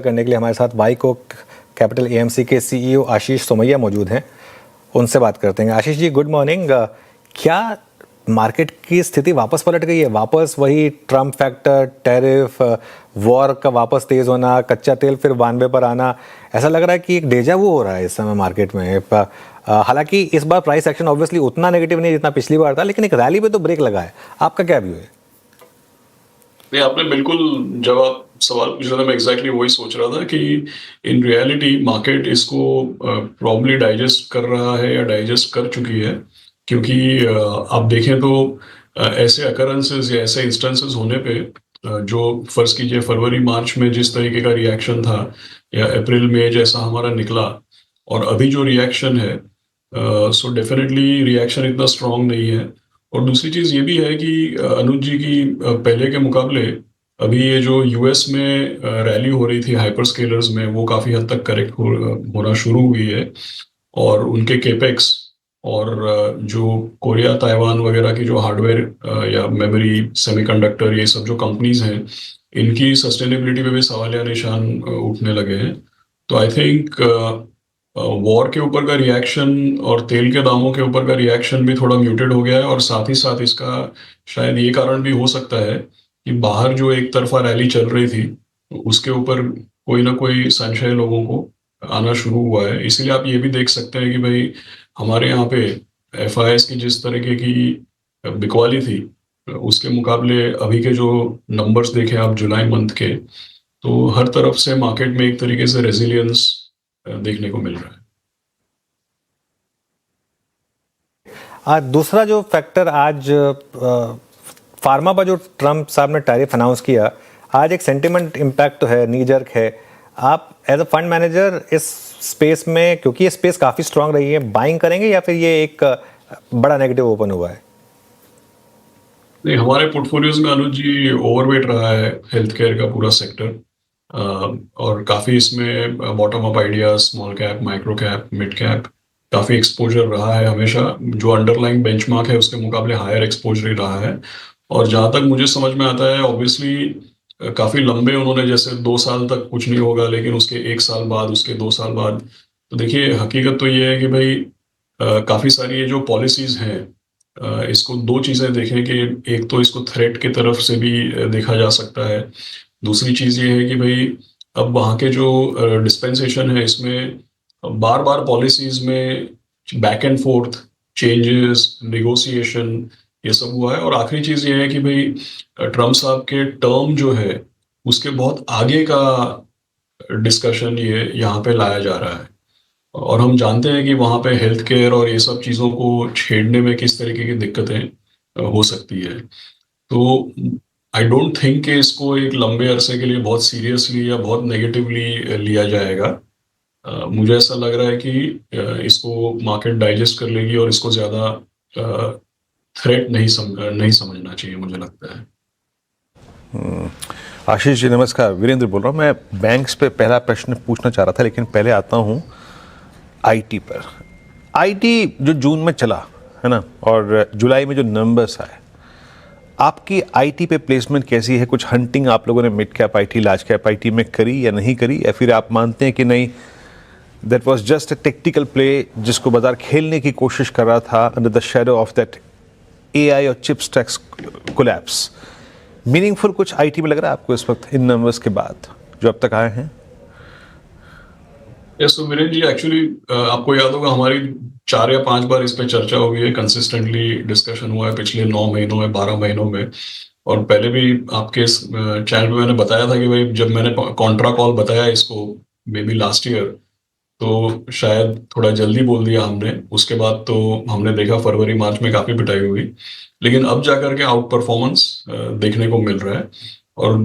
करने के लिए हमारे साथ वाईको कैपिटल एएमसी के सीईओ आशीष सोमैया मौजूद हैं। उनसे बात करते हैं। Ashish ji, good morning. क्या मार्केट की स्थिति वापस पलट गई है? वापस वही ट्रम्प फैक्टर, टैरिफ, वॉर का वापस तेज होना, कच्चा तेल फिर 92 पर आना, ऐसा लग रहा है कि एक डेजा वू हो रहा है इस समय मार्केट में। हालांकि इस बार प्राइस एक्शन ऑब्वियसली उतना नेगेटिव नहीं जितना पिछली बार था, लेकिन एक रैली पे तो ब्रेक लगा है। आपका क्या व्यू है? नहीं, आपने बिल्कुल जवाब सवाल पूछ रहा था, मैं एग्जैक्टली वही सोच रहा था कि इन रियलिटी मार्केट इसको प्रॉब्ली डाइजेस्ट कर रहा है या डाइजेस्ट कर चुकी है। क्योंकि आप देखें तो ऐसे अकरेंसेस या ऐसे इंस्टेंसेस होने पे जो फर्ज कीजिए फरवरी मार्च में जिस तरीके का रिएक्शन था या अप्रैल में जैसा हमारा निकला और अभी जो रिएक्शन है, सो डेफिनेटली रिएक्शन इतना स्ट्रांग नहीं है। और दूसरी चीज ये भी है कि अनुज जी की पहले के मुकाबले अभी ये जो यूएस में रैली हो रही थी हाइपर स्केलर्स में, वो काफी हद तक करेक्ट होना शुरू हुई है। और उनके केपेक्स और जो कोरिया ताइवान वगैरह की जो हार्डवेयर या मेमोरी सेमीकंडक्टर ये सब जो कंपनीज हैं, इनकी सस्टेनेबिलिटी पे भी सवालिया निशान उठने लगे हैं। तो आई थिंक वॉर के ऊपर का रिएक्शन और तेल के दामों के ऊपर का रिएक्शन भी थोड़ा म्यूटेड हो गया है। और साथ ही साथ इसका शायद ये कारण भी हो सकता है कि बाहर जो एक तरफा रैली चल रही थी उसके ऊपर कोई ना कोई संशय लोगों को आना शुरू हुआ है। इसीलिए आप ये भी देख सकते हैं कि भाई हमारे यहाँ पे एफआईएस की जिस तरीके की बिकवाली थी उसके मुकाबले अभी के जो नंबर्स देखें आप जुलाई मंथ के, तो हर तरफ से मार्केट में एक तरीके से रेजिलियंस देखने को मिल रहा है। आज दूसरा जो फैक्टर, आज फार्मा पर जो ट्रम्प साहब ने टैरिफ अनाउंस किया, आज एक सेंटिमेंट इम्पैक्ट तो है, नी जर्क है। आप एज अ फंड मैनेजर इस स्पेस में, क्योंकि ये स्पेस काफ़ी स्ट्रांग रही है, बाइंग करेंगे या फिर ये एक बड़ा नेगेटिव ओपन हुआ है? नहीं, हमारे पोर्टफोलियोज में अनुज जी ओवरवेट रहा है हेल्थ केयर का पूरा सेक्टर। और काफ़ी इसमें bottom up ideas, small cap, micro cap, mid cap काफ़ी एक्सपोजर रहा है हमेशा। जो अंडरलाइंग बेंचमार्क है उसके मुकाबले हायर एक्सपोजर ही रहा है। और जहाँ तक मुझे समझ में आता है, ऑब्वियसली काफ़ी लंबे उन्होंने, जैसे 2 साल तक कुछ नहीं होगा लेकिन उसके 1 साल बाद, उसके 2 साल बाद, तो देखिए हकीकत तो ये है कि भाई काफ़ी सारी ये जो पॉलिसीज़ हैं, इसको दो चीज़ें देखें कि एक तो इसको थ्रेट की तरफ से भी देखा जा सकता है। दूसरी चीज़ ये है कि भाई अब वहाँ के जो डिस्पेंसेशन है इसमें बार बार पॉलिसीज में back and fourth changes, negotiation, ये सब हुआ है। और आखिरी चीज़ ये है कि भाई ट्रम्प साहब के टर्म जो है उसके बहुत आगे का डिस्कशन ये यहाँ पे लाया जा रहा है। और हम जानते हैं कि वहाँ पे हेल्थ केयर और ये सब चीज़ों को छेड़ने में किस तरीके की दिक्कतें हो सकती है। तो आई डोंट थिंक कि इसको एक लंबे अरसे के लिए बहुत सीरियसली या बहुत नेगेटिवली लिया जाएगा। मुझे ऐसा लग रहा है कि इसको मार्केट डाइजेस्ट कर लेगी और इसको ज़्यादा थ्रेट नहीं समझना चाहिए, मुझे लगता है। आशीष जी नमस्कार, वीरेंद्र बोल रहा हूँ। मैं बैंक्स पे पहला प्रश्न पूछना चाह रहा था, लेकिन पहले आता हूँ आईटी पर। आईटी जो जून में चला है ना, और जुलाई में जो नंबर्स आए, आपकी आईटी पे प्लेसमेंट कैसी है? कुछ हंटिंग आप लोगों ने mid cap IT, large cap IT में करी या नहीं करी, या फिर आप मानते हैं कि नहीं, that was just a technical play जिसको बाजार खेलने की कोशिश कर रहा था under the shadow of that AI और चिप स्टैक्स कोलैप्स? मीनिंगफुल कुछ आईटी में लग रहा है आपको इस वक्त इन नंबर्स के बाद जो अब तक आए हैं? यस, तो वीरेंद्र जी, एक्चुअली आपको याद होगा हमारी 4 या 5 बार इस पे चर्चा हुई है, कंसिस्टेंटली डिस्कशन हुआ है पिछले 9 महीनों में, 12 महीनों में। और पहले भी आपके इस चैनल पे मैंने बताया था कि भाई जब मैंने कॉन्ट्रा कॉल बताया इसको मे बी लास्ट ईयर, तो शायद थोड़ा जल्दी बोल दिया हमने। उसके बाद तो हमने देखा फरवरी मार्च में काफ़ी पिटाई हुई, लेकिन अब जाकर के आउट परफॉर्मेंस देखने को मिल रहा है। और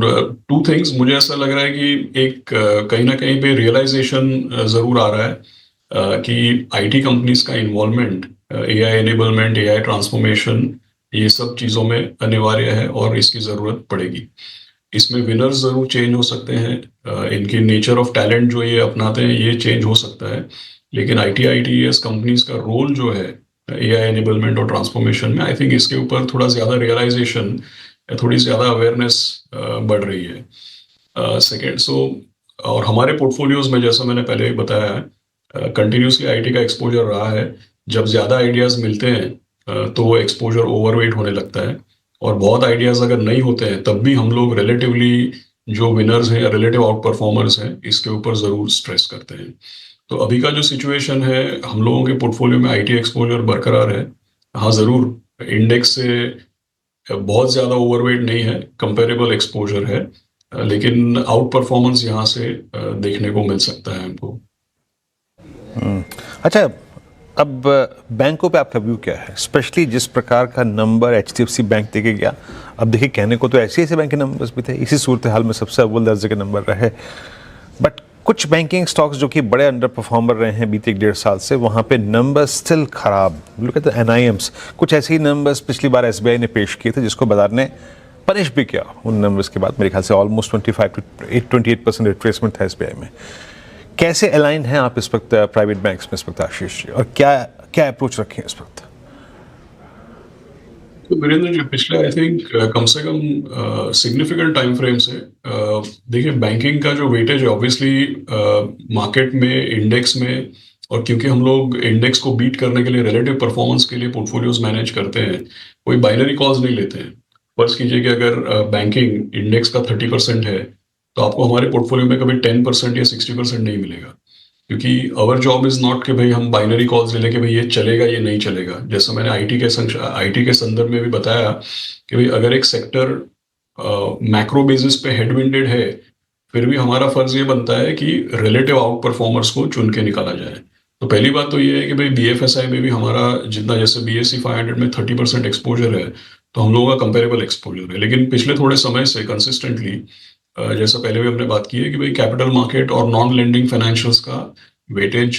टू थिंग्स मुझे ऐसा लग रहा है कि एक कहीं ना कहीं पे रियलाइजेशन ज़रूर आ रहा है कि आईटी कंपनीज का involvement, AI enablement, AI transformation, ये सब चीज़ों में अनिवार्य है और इसकी ज़रूरत पड़ेगी। इसमें विनर्स ज़रूर चेंज हो सकते हैं, इनकी नेचर ऑफ टैलेंट जो ये अपनाते हैं ये चेंज हो सकता है, लेकिन आईटीआईटीएस कंपनीज का रोल जो है एआई एनेबलमेंट और ट्रांसफॉर्मेशन में, आई थिंक इसके ऊपर थोड़ा ज़्यादा रियलाइजेशन, थोड़ी ज़्यादा अवेयरनेस बढ़ रही है। सेकेंड, सो और हमारे पोर्टफोलियोज में जैसा मैंने पहले ही बताया है, कंटिन्यूसली आईटी का एक्सपोजर रहा है। जब ज़्यादा आइडियाज़ मिलते हैं तो वो एक्सपोजर ओवरवेट होने लगता है, और बहुत आइडियाज़ अगर नहीं होते हैं तब भी हम लोग रिलेटिवली जो विनर्स हैं या रिलेटिव आउट परफॉर्मर्स हैं इसके ऊपर ज़रूर स्ट्रेस करते हैं। तो अभी का जो सिचुएशन है, हम लोगों के पोर्टफोलियो में आईटी एक्सपोजर बरकरार है। हाँ ज़रूर, इंडेक्स से बहुत ज़्यादा ओवरवेट नहीं है, कंपेरेबल एक्सपोजर है, लेकिन आउट परफॉर्मेंस यहाँ से देखने को मिल सकता है हमको। अच्छा, अब बैंकों पे आपका व्यू क्या है, स्पेशली जिस प्रकार का नंबर एचडीएफसी बैंक देके गया। अब देखिए, कहने को तो ऐसे बैंक के नंबर्स भी थे, इसी सूरत हाल में सबसे अव्वल दर्जे के नंबर रहे, बट कुछ बैंकिंग स्टॉक्स जो कि बड़े अंडर परफॉर्मर रहे हैं बीते 1.5 साल से, वहाँ पे नंबर्स स्टिल खराब। लोग कहते हैं एनआईएम्स, कुछ ऐसे ही नंबर्स पिछली बार एसबीआई ने पेश किए थे जिसको बाजार ने पनिश भी किया। उन नंबर्स के बाद मेरे ख्याल से ऑलमोस्ट 28% रिट्रेसमेंट था एसबीआई में। कैसे अलाइन हैं आप इस वक्त प्राइवेट बैंक्स में इस वक्त आशीष जी, और क्या क्या अप्रोच रखें इस वक्त? तो वीरेंद्र जी, पिछले आई थिंक कम से कम सिग्निफिकेंट टाइम फ्रेम से देखिए, बैंकिंग का जो वेटेज है ऑब्वियसली मार्केट में, इंडेक्स में, और क्योंकि हम लोग इंडेक्स को बीट करने के लिए, रिलेटिव परफॉर्मेंस के लिए पोर्टफोलियोज मैनेज करते हैं, कोई बाइनरी कॉल्स नहीं लेते हैं। फर्ज कीजिए कि अगर बैंकिंग इंडेक्स का 30% है तो आपको हमारे पोर्टफोलियो में कभी 10% या 60% नहीं मिलेगा, क्योंकि अवर जॉब इज नॉट कि भाई हम बाइनरी कॉल्स ले लें कि भाई ये चलेगा ये नहीं चलेगा। जैसा मैंने आईटी के संदर्भ में भी बताया कि भाई अगर एक सेक्टर मैक्रो बेसिस पे हेडविंडेड है, फिर भी हमारा फर्ज ये बनता है कि रिलेटिव आउट परफॉर्मर्स को चुन के निकाला जाए। तो पहली बात तो ये है कि भाई बीएफएसआई में भी हमारा जितना, जैसे बीएसई 500 में 30% एक्सपोजर है, तो हम लोगों का कंपेरेबल एक्सपोजर है। लेकिन पिछले थोड़े समय से कंसिस्टेंटली, जैसा पहले भी हमने बात की है कि भाई कैपिटल मार्केट और नॉन लेंडिंग फाइनेंशियल्स का वेटेज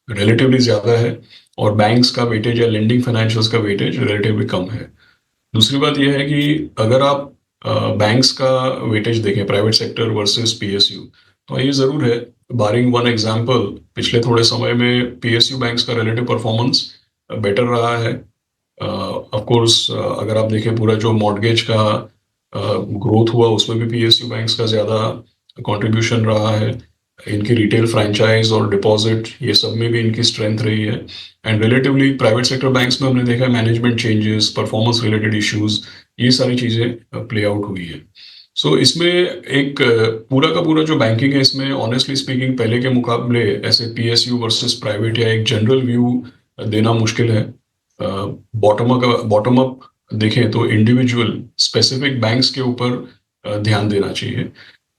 रिलेटिवली ज़्यादा है, और बैंक्स का वेटेज या लेंडिंग फाइनेंशियल्स का वेटेज रिलेटिवली कम है। दूसरी बात यह है कि अगर आप बैंक्स का वेटेज देखें, प्राइवेट सेक्टर वर्सेस पीएसयू, तो ये ज़रूर है, बारिंग वन एग्जांपल, पिछले थोड़े समय में पीएसयू बैंक्स का रिलेटिव परफॉर्मेंस बेटर रहा है। ऑफ कोर्स अगर आप देखें पूरा जो मॉर्गेज का ग्रोथ हुआ उसमें भी पीएसयू बैंक्स का ज़्यादा कंट्रीब्यूशन रहा है। इनकी रिटेल फ्रेंचाइज और डिपॉजिट, ये सब में भी इनकी स्ट्रेंथ रही है। And relatively private sector banks में हमने देखा है management changes, performance related issues, ये सारी चीज़ें प्ले आउट हुई है। सो इसमें एक पूरा का पूरा जो बैंकिंग है, इसमें ऑनेस्टली स्पीकिंग पहले के मुकाबले ऐसे पीएसयू वर्सेस प्राइवेट या एक जनरल व्यू देना मुश्किल है। बॉटम अप देखें तो इंडिविजुअल स्पेसिफिक बैंक्स के ऊपर ध्यान देना चाहिए।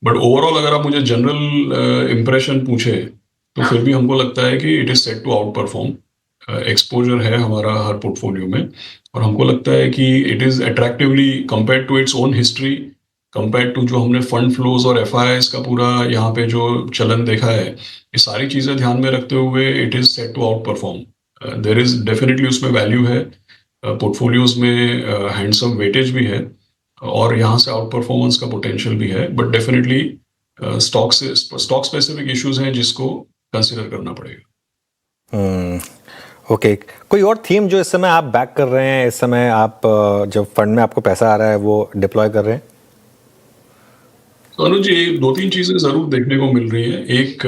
बट ओवरऑल अगर आप मुझे जनरल इम्प्रेशन पूछे, तो फिर भी हमको लगता है कि it is set to outperform. Exposure है हमारा हर पोर्टफोलियो में, और हमको लगता है कि it is attractively compare to its own history, compare to जो हमने फंड फ्लोज और एफआईआईस का पूरा यहाँ पे जो चलन देखा है, ये सारी चीज़ें ध्यान में रखते हुए it is set to outperform. There is definitely उसमें वैल्यू है, पोर्टफोलियोज में हैंडसम वेटेज भी है, और यहाँ से आउट परफॉर्मेंस का पोटेंशियल भी है। But definitely stock specific issues हैं जिसको कंसिडर करना पड़ेगा। ओके, कोई और थीम जो इस समय आप बैक कर रहे हैं, इस समय आप जब फंड में आपको पैसा आ रहा है वो डिप्लॉय कर रहे हैं? तो अनुज जी, दो तीन चीजें जरूर देखने को मिल रही है। एक,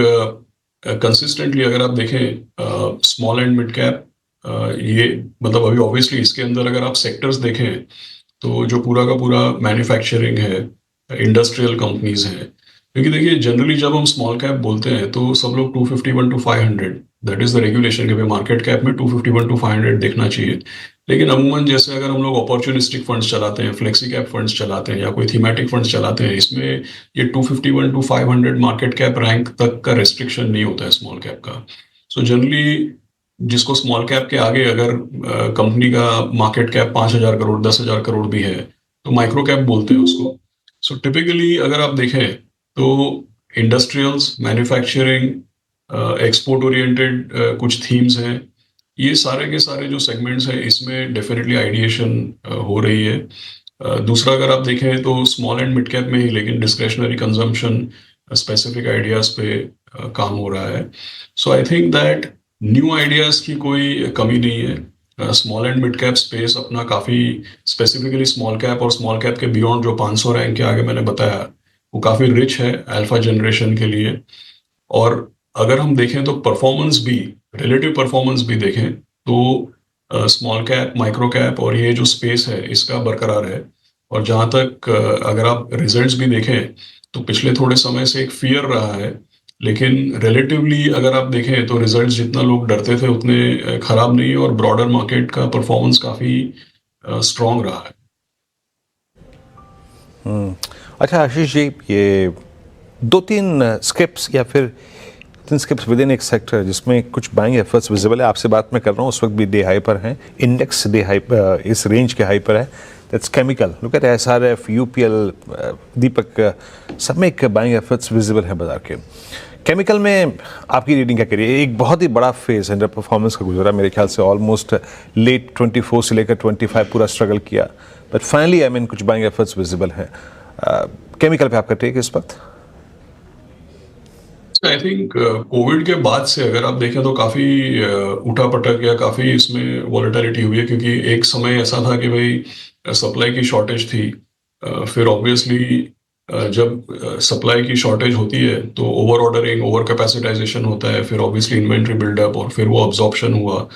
कंसिस्टेंटली अगर आप देखें स्मॉल एंड मिड कैप, ये मतलब अभी ऑब्वियसली इसके अंदर अगर आप सेक्टर्स देखें तो जो पूरा का पूरा मैन्युफैक्चरिंग है, इंडस्ट्रियल कंपनीज हैं। क्योंकि देखिए जनरली जब हम स्मॉल कैप बोलते हैं तो सब लोग 251 to 500, that is the regulation कि भाई मार्केट कैप में 251 टू 500 देखना चाहिए। लेकिन अमूमन जैसे अगर हम लोग अपॉर्चुनिस्टिक फंड्स चलाते हैं, फ्लेक्सी कैप फंड्स चलाते हैं, या कोई थीमेटिक फंड्स चलाते हैं, इसमें ये 251 टू 500 मार्केट कैप रैंक तक का रिस्ट्रिक्शन नहीं होता है स्मॉल कैप का। सो जनरली जिसको स्मॉल कैप के आगे अगर कंपनी का मार्केट कैप 5,000 करोड़ 10,000 करोड़ भी है तो माइक्रो कैप बोलते हैं उसको। सो टिपिकली अगर आप देखें तो इंडस्ट्रियल्स, मैन्युफैक्चरिंग, एक्सपोर्ट ओरिएंटेड कुछ थीम्स हैं, ये सारे के सारे जो सेगमेंट्स हैं इसमें डेफिनेटली आइडिएशन हो रही है। दूसरा अगर आप देखें तो स्मॉल एंड मिड कैप में ही, लेकिन डिस्क्रेशनरी कंजम्पशन स्पेसिफिक आइडियाज पे काम हो रहा है। So I think that new ideas की कोई कमी नहीं है। Small and mid cap space अपना काफ़ी, स्पेसिफिकली स्मॉल कैप और स्मॉल कैप के बियॉन्ड जो 500 रैंक के आगे मैंने बताया, वो काफ़ी रिच है अल्फा जनरेशन के लिए। और अगर हम देखें तो परफॉर्मेंस भी, रिलेटिव परफॉर्मेंस भी देखें तो स्मॉल कैप, माइक्रो कैप और ये जो स्पेस है इसका बरकरार है। और जहाँ तक अगर आप रिजल्ट्स भी देखें तो पिछले थोड़े समय से एक फियर रहा है, लेकिन रिलेटिवली अगर आप देखें तो रिजल्ट्स जितना लोग डरते थे उतने खराब नहीं है, और ब्रॉडर मार्केट का परफॉर्मेंस काफ़ी स्ट्रांग रहा है। अच्छा आशीष जी, ये दो तीन स्क्रिप्ट्स या फिर तीन स्क्रिप्ट्स विद इन एक सेक्टर जिसमें कुछ बाइंग एफर्ट्स विजिबल है, आपसे बात मैं कर रहा हूँ उस वक्त भी डे हाई पर हैं, इंडेक्स डे हाई इस रेंज के हाई पर है, that's chemical, look at SRF, UPL, Deepak, सब में एक बाइंग एफर्ट्स विजिबल है बाजार के। केमिकल में आपकी रीडिंग क्या करिए? एक बहुत ही बड़ा फेज अंडर परफॉर्मेंस का गुजरा मेरे ख्याल से, ऑलमोस्ट लेट 24 से लेकर 25 पूरा स्ट्रगल किया, बट फाइनली आई मीन कुछ बाइंग एफर्ट्स विजिबल हैं। केमिकल पे आपका टेक इस वक्त? आई थिंक कोविड के बाद से अगर आप देखें तो काफ़ी उठापटक या काफ़ी इसमें वॉलेटिलिटी हुई है, क्योंकि एक समय ऐसा था कि भाई सप्लाई की शॉर्टेज थी। फिर ऑब्वियसली जब सप्लाई की शॉर्टेज होती है तो ओवर ऑर्डरिंग, ओवर कैपेसिटाइजेशन होता है, फिर ऑब्वियसली इन्वेंट्री बिल्डअप और फिर वो अब्जॉर्प्शन हुआ।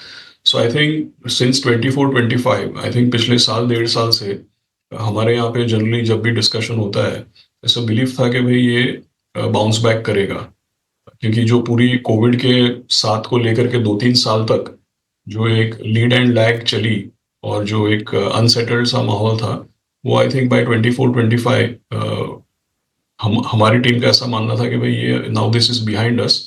So I think since 24-25, I think पिछले साल, 1.5 साल से हमारे यहाँ पे जनरली जब भी डिस्कशन होता है ऐसा बिलीव था कि भाई ये बाउंस बैक करेगा, क्योंकि जो पूरी कोविड के साथ को लेकर के 2-3 साल तक जो एक लीड एंड लैग चली और जो एक अनसेटल्ड सा माहौल था, वो आई थिंक बाय 24-25 हमारी टीम का ऐसा मानना था कि भाई ये now this is behind us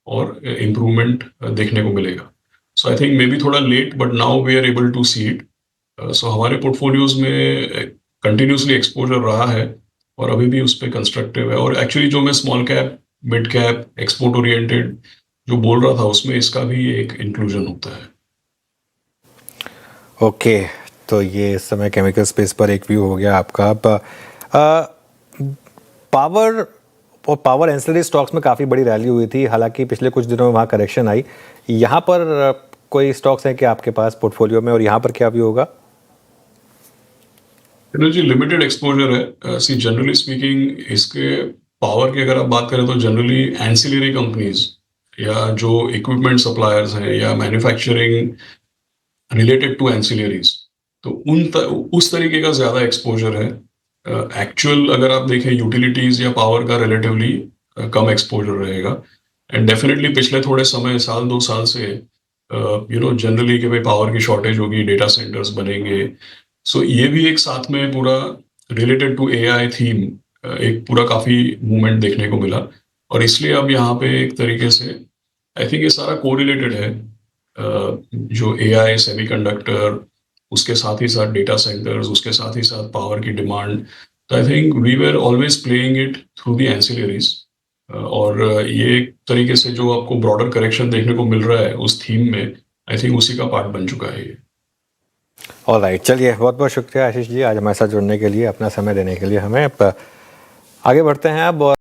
और इम्प्रूवमेंट देखने को मिलेगा। So I think maybe थोड़ा late, but now we are able to see it. So हमारे पोर्टफोलियोज में कंटिन्यूसली एक्सपोजर रहा है और अभी भी उस पर कंस्ट्रक्टिव है। और एक्चुअली जो मैं small cap, mid cap, export oriented जो बोल रहा था उसमें इसका भी एक इंक्लूजन होता है। ओके, तो ये इस समय केमिकल स्पेस पर एक व्यू हो गया आपका। अब पावर और पावर एंसिलरी स्टॉक्स में काफ़ी बड़ी रैली हुई थी, हालांकि पिछले कुछ दिनों में वहाँ करेक्शन आई। यहाँ पर कोई स्टॉक्स हैं कि आपके पास पोर्टफोलियो में, और यहाँ पर क्या व्यू होगा? एनर्जी लिमिटेड एक्सपोजर है। सी जनरली स्पीकिंग इसके पावर की अगर आप बात करें तो जनरली एंसिलरी कंपनीज या जो इक्विपमेंट सप्लायर्स हैं या मैन्युफैक्चरिंग रिलेटेड टू एंसिलरीज, तो उस तरीके का ज़्यादा एक्सपोजर है। एक्चुअल अगर आप देखें यूटिलिटीज़ या पावर का रिलेटिवली कम एक्सपोजर रहेगा। एंड डेफिनेटली पिछले थोड़े समय, 1-2 साल से जनरली कि भाई पावर की शॉर्टेज होगी, डेटा सेंटर्स बनेंगे। सो ये भी एक साथ में पूरा रिलेटेड टू एआई थीम, एक पूरा काफ़ी मूवमेंट देखने को मिला। और इसलिए अब यहाँ पे एक तरीके से आई थिंक ये सारा कोरिलेटेड है। जो एआई, सेमीकंडक्टर, उसके साथ ही साथ डेटा सेंटर्स, उसके साथ ही साथ पावर की डिमांड। तो I think we were always playing it through the ancillaries. और ये एक तरीके से जो आपको ब्रॉडर करेक्शन देखने को मिल रहा है उस थीम में, आई थिंक उसी का पार्ट बन चुका है ये। ऑलराइट, चलिए, बहुत बहुत शुक्रिया आशीष जी आज हमारे साथ जुड़ने के लिए, अपना समय देने के लिए हमें। आगे बढ़ते हैं अब।